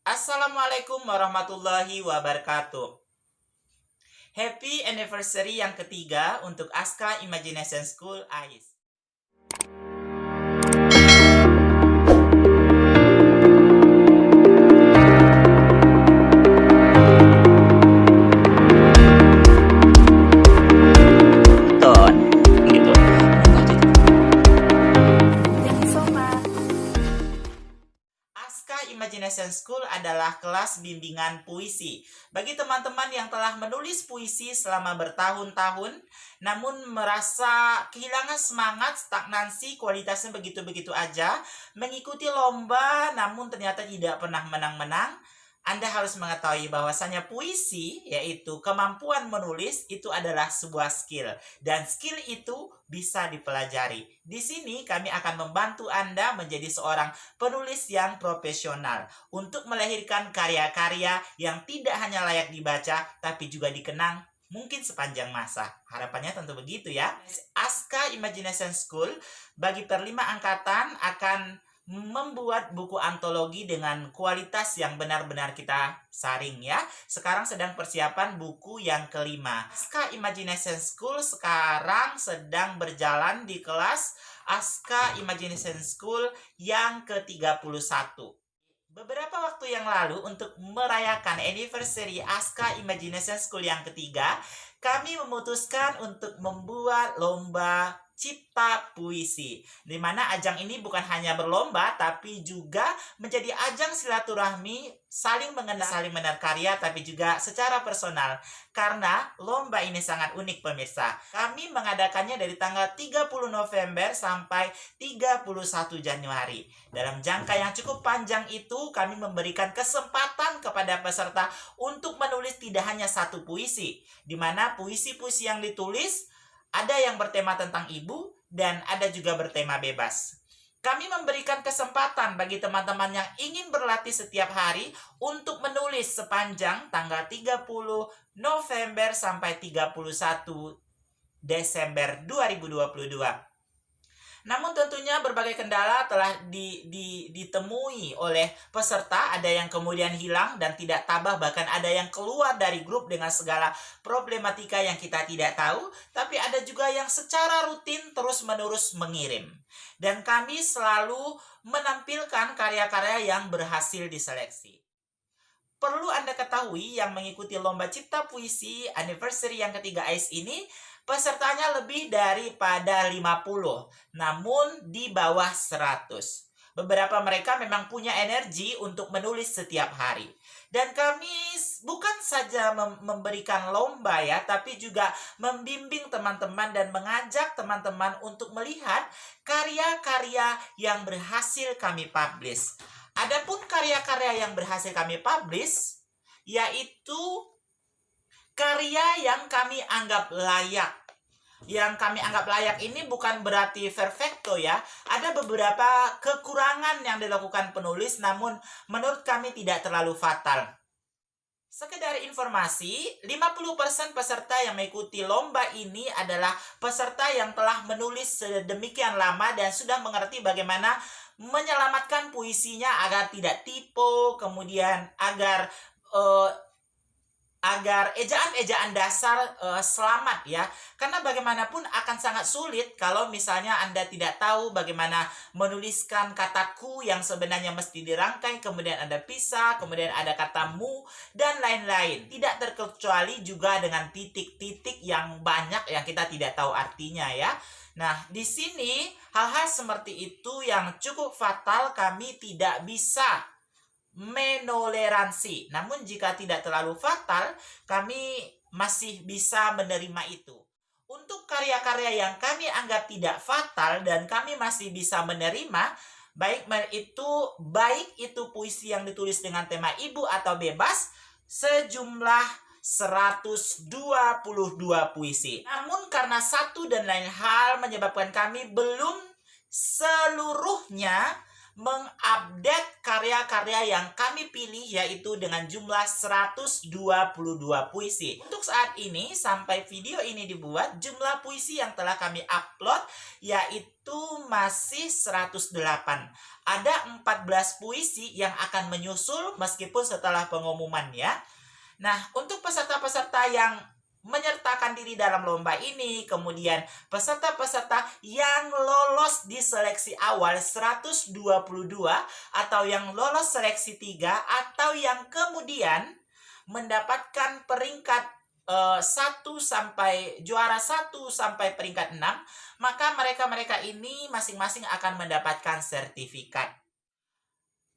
Assalamualaikum warahmatullahi wabarakatuh. Happy anniversary yang ketiga untuk Aska Imagination School AIS. Ton, gitu. Thank you so much. Aska Imagination School adalah kelas bimbingan puisi. Bagi teman-teman yang telah menulis puisi selama bertahun-tahun, namun merasa kehilangan semangat, stagnansi, kualitasnya begitu-begitu aja, mengikuti lomba namun ternyata tidak pernah menang-menang, Anda harus mengetahui bahwasanya puisi, yaitu kemampuan menulis, itu adalah sebuah skill. Dan skill itu bisa dipelajari. Di sini kami akan membantu Anda menjadi seorang penulis yang profesional untuk melahirkan karya-karya yang tidak hanya layak dibaca, tapi juga dikenang mungkin sepanjang masa. Harapannya tentu begitu ya. Aska Imagination School bagi per 5 angkatan akan membuat buku antologi dengan kualitas yang benar-benar kita saring ya. Sekarang sedang persiapan buku yang kelima. Aska Imagination School sekarang sedang berjalan di kelas Aska Imagination School yang ke-31. Beberapa waktu yang lalu untuk merayakan anniversary Aska Imagination School yang ketiga, kami memutuskan untuk membuat lomba cipta puisi. Di mana ajang ini bukan hanya berlomba, tapi juga menjadi ajang silaturahmi, saling mengenal, saling karya, tapi juga secara personal. Karena lomba ini sangat unik pemirsa. Kami mengadakannya dari tanggal 30 November sampai 31 Januari. Dalam jangka yang cukup panjang itu, kami memberikan kesempatan kepada peserta untuk menulis tidak hanya satu puisi, di mana puisi-puisi yang ditulis ada yang bertema tentang ibu dan ada juga bertema bebas. Kami memberikan kesempatan bagi teman-teman yang ingin berlatih setiap hari untuk menulis sepanjang tanggal 30 November sampai 31 Desember 2022. Namun tentunya berbagai kendala telah ditemui oleh peserta. Ada yang kemudian hilang dan tidak tabah, bahkan ada yang keluar dari grup dengan segala problematika yang kita tidak tahu. Tapi ada juga yang secara rutin terus-menerus mengirim. Dan kami selalu menampilkan karya-karya yang berhasil diseleksi. Perlu Anda ketahui yang mengikuti lomba cipta puisi anniversary yang ketiga AIS ini, pesertanya lebih daripada 50, namun di bawah 100. Beberapa mereka memang punya energi untuk menulis setiap hari. Dan kami bukan saja memberikan lomba ya, tapi juga membimbing teman-teman dan mengajak teman-teman untuk melihat karya-karya yang berhasil kami publish. Adapun karya-karya yang berhasil kami publish, yaitu karya yang kami anggap layak. Yang kami anggap layak ini bukan berarti perfecto ya. Ada beberapa kekurangan yang dilakukan penulis, namun menurut kami tidak terlalu fatal. Sekedar informasi, 50% peserta yang mengikuti lomba ini adalah peserta yang telah menulis sedemikian lama dan sudah mengerti bagaimana menyelamatkan puisinya agar tidak typo, kemudian agar ejaan-ejaan dasar selamat ya. Karena bagaimanapun akan sangat sulit kalau misalnya Anda tidak tahu bagaimana menuliskan kataku yang sebenarnya mesti dirangkai, kemudian Anda pisah, kemudian ada kata mu, dan lain-lain. Tidak terkecuali juga dengan titik-titik yang banyak yang kita tidak tahu artinya ya. Nah, di sini hal-hal seperti itu yang cukup fatal kami tidak bisa menoleransi. Namun jika tidak terlalu fatal, kami masih bisa menerima itu. Untuk karya-karya yang kami anggap tidak fatal dan kami masih bisa menerima, baik itu puisi yang ditulis dengan tema ibu atau bebas, sejumlah 122 puisi. Namun karena satu dan lain hal menyebabkan kami belum seluruhnya mengupdate karya-karya yang kami pilih yaitu dengan jumlah 122 puisi. Untuk saat ini sampai video ini dibuat, jumlah puisi yang telah kami upload yaitu masih 108. Ada 14 puisi yang akan menyusul meskipun setelah pengumuman ya. Nah, untuk peserta-peserta yang menyertakan diri dalam lomba ini, kemudian peserta-peserta yang lolos di seleksi awal 122 atau yang lolos seleksi 3 atau yang kemudian mendapatkan peringkat 1 sampai juara 1 sampai peringkat 6, maka mereka-mereka ini masing-masing akan mendapatkan sertifikat.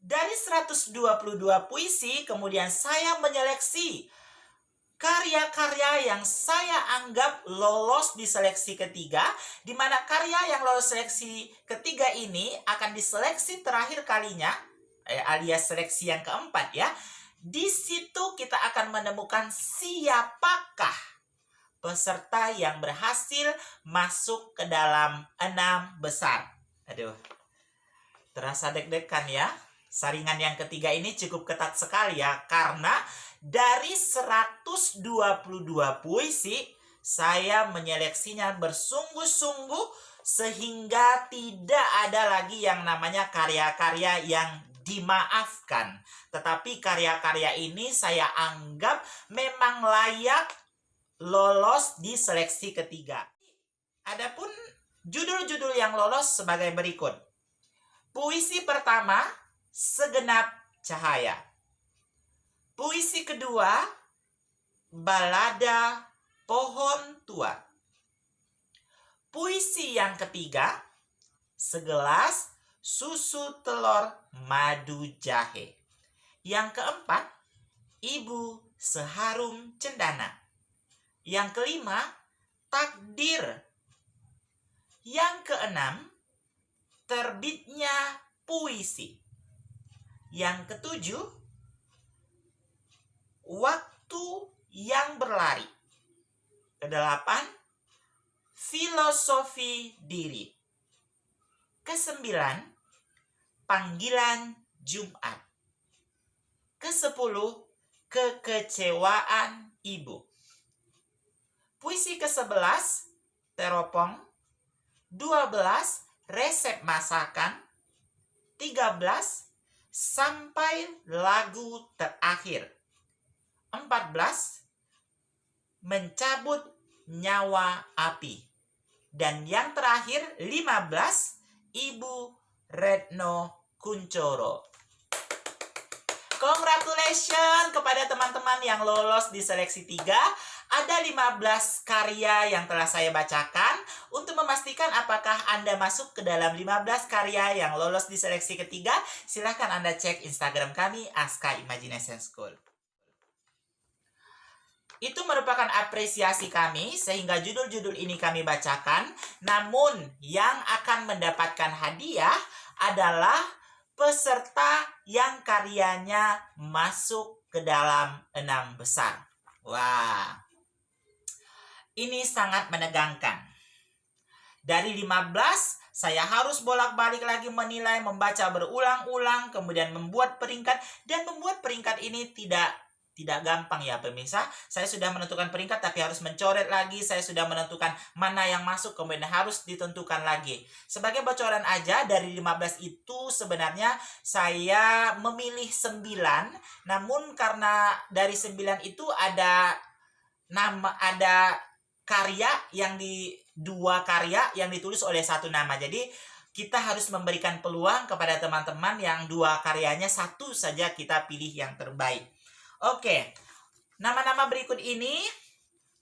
Dari 122 puisi, kemudian saya menyeleksi karya-karya yang saya anggap lolos di seleksi ketiga, di mana karya yang lolos seleksi ketiga ini akan diseleksi terakhir kalinya, alias seleksi yang keempat ya. Di situ kita akan menemukan siapakah peserta yang berhasil masuk ke dalam 6 besar. Aduh, terasa deg-degan ya. Saringan yang ketiga ini cukup ketat sekali ya, karena dari 122 puisi, saya menyeleksinya bersungguh-sungguh sehingga tidak ada lagi yang namanya karya-karya yang dimaafkan. Tetapi karya-karya ini saya anggap memang layak lolos di seleksi ketiga. Adapun judul-judul yang lolos sebagai berikut. Puisi pertama, Segenap Cahaya. Puisi kedua, Balada Pohon Tua. Puisi yang ketiga, Segelas Susu Telur Madu Jahe. Yang keempat, Ibu Seharum Cendana. Yang kelima, Takdir. Yang keenam, Terbitnya Puisi. Yang ketujuh, Waktu yang Berlari. Kedelapan, Filosofi Diri. Kesembilan, Panggilan Jumat. Kesepuluh, Kekecewaan Ibu. Puisi ke-11, Teropong. 12, Resep Masakan. 13, Sampai Lagu Terakhir. 14, Mencabut Nyawa Api. Dan yang terakhir 15, Ibu Retno Kuncoro. Congratulations kepada teman-teman yang lolos di seleksi 3. Ada 15 karya yang telah saya bacakan. Untuk memastikan apakah Anda masuk ke dalam 15 karya yang lolos di seleksi ketiga, silahkan Anda cek Instagram kami, Aska Imagination School. Itu merupakan apresiasi kami sehingga judul-judul ini kami bacakan. Namun yang akan mendapatkan hadiah adalah peserta yang karyanya masuk ke dalam 6 besar. Wah, ini sangat menegangkan. Dari 15, saya harus bolak-balik lagi menilai, membaca berulang-ulang, kemudian membuat peringkat. Dan membuat peringkat ini tidak gampang ya pemirsa. Saya sudah menentukan peringkat tapi harus mencoret lagi. Saya sudah menentukan mana yang masuk kemudian harus ditentukan lagi. Sebagai bocoran aja, dari 15 itu sebenarnya saya memilih 9. Namun karena dari 9 itu ada karya yang dua karya yang ditulis oleh satu nama. Jadi kita harus memberikan peluang kepada teman-teman yang 2 karyanya satu saja kita pilih yang terbaik. Oke, nama-nama berikut ini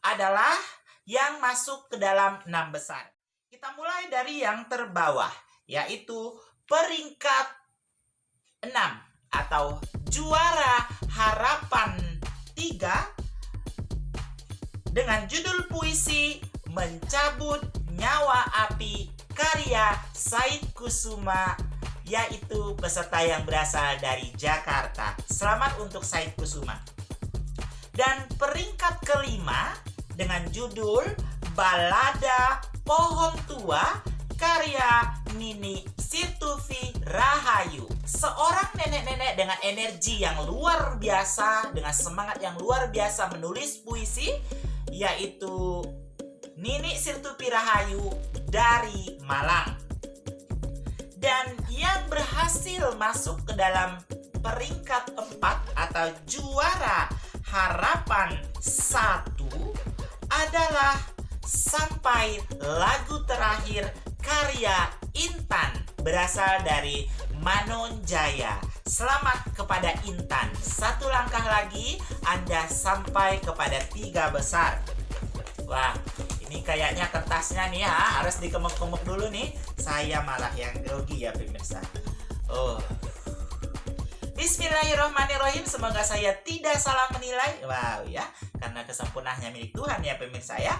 adalah yang masuk ke dalam 6 besar. Kita mulai dari yang terbawah, yaitu peringkat 6 atau juara harapan 3 dengan judul puisi Mencabut Nyawa Api karya Said Kusuma, yaitu peserta yang berasal dari Jakarta. Selamat untuk Said Kusuma. Dan peringkat kelima dengan judul Balada Pohon Tua karya Nini Situfi Rahayu. Seorang nenek dengan energi yang luar biasa, dengan semangat yang luar biasa menulis puisi, yaitu Nini Sirtupi Rahayu dari Malang. Dan yang berhasil masuk ke dalam peringkat 4 atau juara harapan 1 adalah Sampai Lagu Terakhir karya Intan, berasal dari Manon Jaya. Selamat kepada Intan. Satu langkah lagi Anda sampai kepada 3 besar. Wah, ini kayaknya kertasnya nih ya, harus dikemek-kemek dulu nih. Saya malah yang grogi ya pemirsa. Bismillahirrahmanirrahim. Semoga saya tidak salah menilai. Wow ya, karena kesempurnaannya milik Tuhan ya pemirsa ya.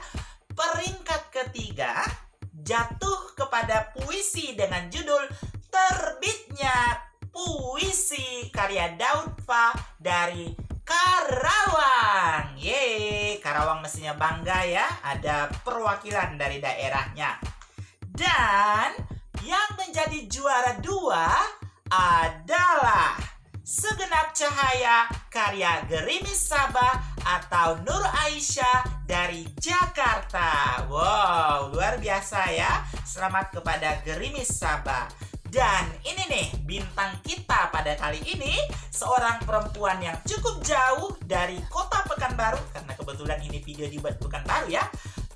Peringkat ketiga jatuh kepada puisi dengan judul Terbitnya Puisi karya Daud Fa dari Karawang. Yeay, Karawang mestinya bangga ya, ada perwakilan dari daerahnya. Dan yang menjadi juara 2 adalah Segenap Cahaya karya Gerimis Sabah atau Nur Aisyah dari Jakarta. Wow, luar biasa ya. Selamat kepada Gerimis Sabah. Dan ini nih bintang kita pada kali ini, seorang perempuan yang cukup jauh dari kota Pekanbaru, karena kebetulan ini video dibuat Pekanbaru ya.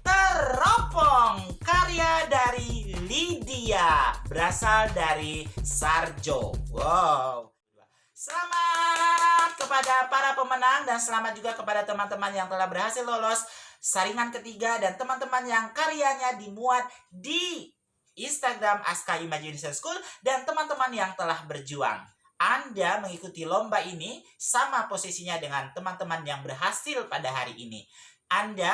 Teropong, karya dari Lydia, berasal dari Sarjo. Wow. Selamat kepada para pemenang dan selamat juga kepada teman-teman yang telah berhasil lolos saringan ketiga dan teman-teman yang karyanya dimuat di Instagram Aska Imagination School dan teman-teman yang telah berjuang. Anda mengikuti lomba ini sama posisinya dengan teman-teman yang berhasil pada hari ini. Anda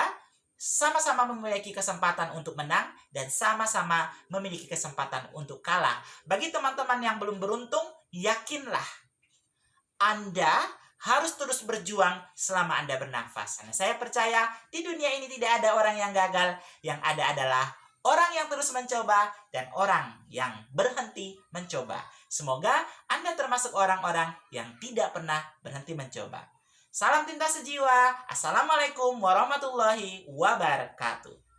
sama-sama memiliki kesempatan untuk menang dan sama-sama memiliki kesempatan untuk kalah. Bagi teman-teman yang belum beruntung, yakinlah Anda harus terus berjuang selama Anda bernafas. Karena saya percaya di dunia ini tidak ada orang yang gagal, yang ada adalah orang yang terus mencoba dan orang yang berhenti mencoba. Semoga Anda termasuk orang-orang yang tidak pernah berhenti mencoba. Salam tinta sejiwa. Assalamualaikum warahmatullahi wabarakatuh.